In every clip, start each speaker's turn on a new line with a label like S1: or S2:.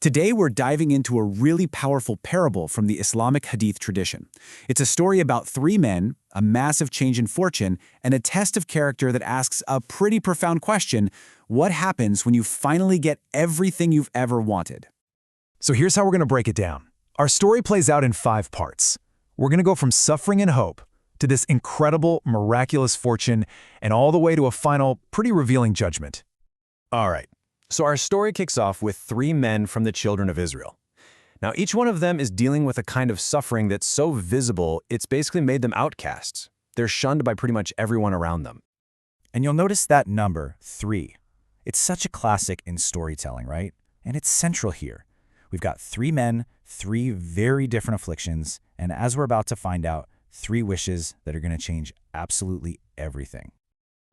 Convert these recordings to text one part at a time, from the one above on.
S1: Today we're diving into a really powerful parable from the Islamic Hadith tradition. It's a story about three men, a massive change in fortune, and a test of character that asks a pretty profound question: what happens when you finally get everything you've ever wanted?
S2: So here's how we're going to break it down. Our story plays out in 5 parts. We're going to go from suffering and hope to this incredible, miraculous fortune, and all the way to a final, pretty revealing judgment. All right. So our story kicks off with 3 men from the children of Israel. Now, each one of them is dealing with a kind of suffering that's so visible, it's basically made them outcasts. They're shunned by pretty much everyone around them.
S3: And you'll notice that number, 3. It's such a classic in storytelling, right? And it's central here. We've got 3 men, 3 very different afflictions, and as we're about to find out, 3 wishes that are going to change absolutely everything.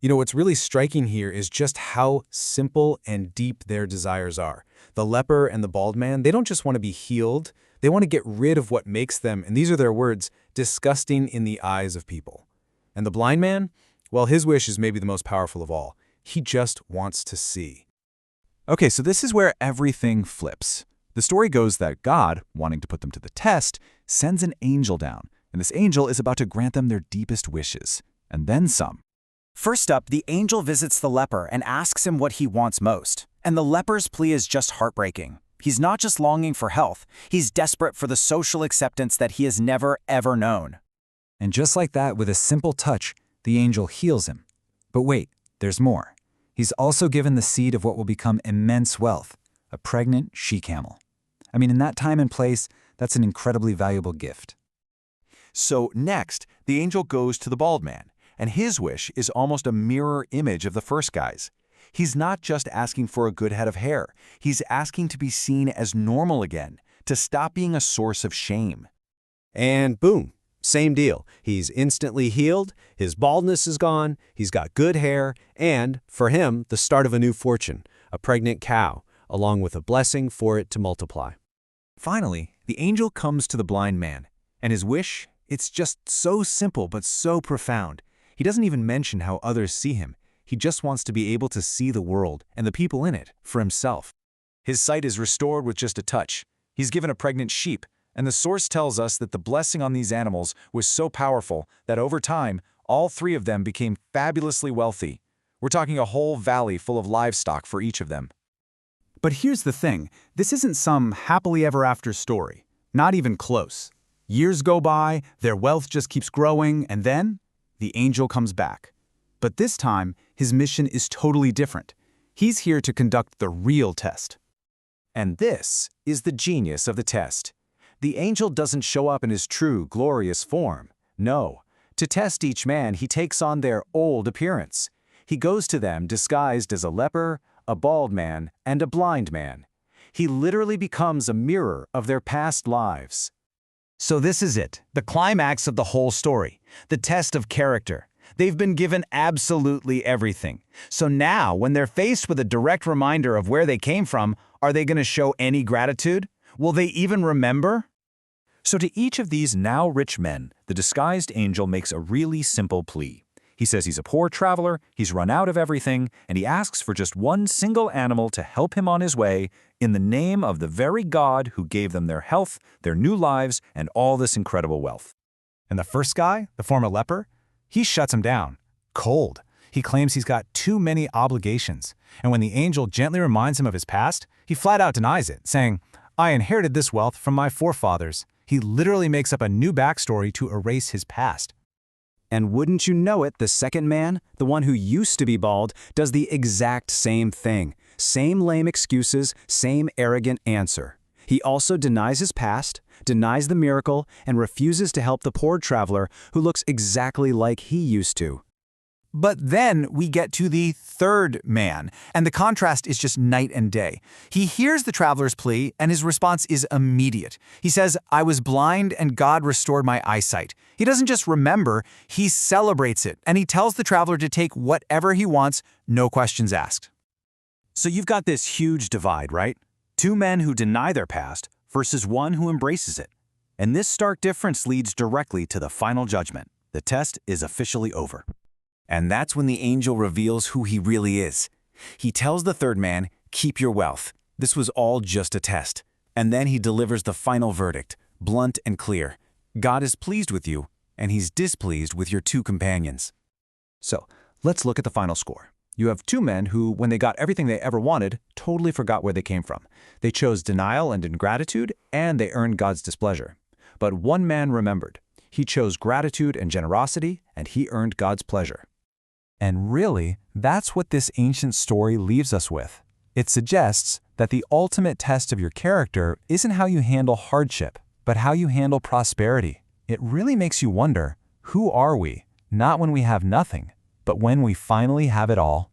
S2: You know, what's really striking here is just how simple and deep their desires are. The leper and the bald man, they don't just want to be healed, they want to get rid of what makes them, and these are their words, disgusting in the eyes of people. And the blind man, well, his wish is maybe the most powerful of all. He just wants to see.
S4: Okay, so this is where everything flips. The story goes that God, wanting to put them to the test, sends an angel down, and this angel is about to grant them their deepest wishes, and then some.
S3: First up, the angel visits the leper and asks him what he wants most. And the leper's plea is just heartbreaking. He's not just longing for health, he's desperate for the social acceptance that he has never, ever known.
S1: And just like that, with a simple touch, the angel heals him. But wait, there's more. He's also given the seed of what will become immense wealth, a pregnant she-camel. I mean, in that time and place, that's an incredibly valuable gift.
S4: So next, the angel goes to the bald man, and his wish is almost a mirror image of the first guy's. He's not just asking for a good head of hair, he's asking to be seen as normal again, to stop being a source of shame.
S5: And boom, same deal. He's instantly healed, his baldness is gone, he's got good hair, and, for him, the start of a new fortune, a pregnant cow, along with a blessing for it to multiply.
S2: Finally, the angel comes to the blind man, and his wish, it's just so simple but so profound. He doesn't even mention how others see him. He just wants to be able to see the world and the people in it for himself. His sight is restored with just a touch. He's given a pregnant sheep, and the source tells us that the blessing on these animals was so powerful that over time, all 3 of them became fabulously wealthy. We're talking a whole valley full of livestock for each of them.
S1: But here's the thing, this isn't some happily ever after story. Not even close. Years go by, their wealth just keeps growing, and then the angel comes back. But this time, his mission is totally different. He's here to conduct the real test.
S2: And this is the genius of the test. The angel doesn't show up in his true, glorious form. No. To test each man, he takes on their old appearance. He goes to them disguised as a leper, a bald man, and a blind man. He literally becomes a mirror of their past lives.
S3: So this is it, the climax of the whole story, the test of character. They've been given absolutely everything. So now, when they're faced with a direct reminder of where they came from, are they going to show any gratitude? Will they even remember?
S4: So to each of these now rich men, the disguised angel makes a really simple plea. He says he's a poor traveler, he's run out of everything, and he asks for just one single animal to help him on his way in the name of the very God who gave them their health, their new lives, and all this incredible wealth.
S2: And the first guy, the former leper, he shuts him down. Cold. He claims he's got too many obligations. And when the angel gently reminds him of his past, he flat out denies it, saying, "I inherited this wealth from my forefathers." He literally makes up a new backstory to erase his past.
S1: And wouldn't you know it, the second man, the one who used to be bald, does the exact same thing. Same lame excuses, same arrogant answer. He also denies his past, denies the miracle, and refuses to help the poor traveler who looks exactly like he used to.
S2: But then we get to the third man, and the contrast is just night and day. He hears the traveler's plea, and his response is immediate. He says, "I was blind and God restored my eyesight." He doesn't just remember, he celebrates it, and he tells the traveler to take whatever he wants, no questions asked.
S4: So you've got this huge divide, right? 2 men who deny their past versus one who embraces it. And this stark difference leads directly to the final judgment. The test is officially over. And that's when the angel reveals who he really is. He tells the third man, "Keep your wealth.
S3: This was all just a test. And then he delivers the final verdict, blunt and clear. God is pleased with you, and he's displeased with your 2 companions.
S2: So, let's look at the final score. You have 2 men who, when they got everything they ever wanted, totally forgot where they came from. They chose denial and ingratitude, and they earned God's displeasure. But 1 man remembered. He chose gratitude and generosity, and he earned God's pleasure. And really, that's what this ancient story leaves us with. It suggests that the ultimate test of your character isn't how you handle hardship, but how you handle prosperity. It really makes you wonder, who are we? Not when we have nothing, but when we finally have it all.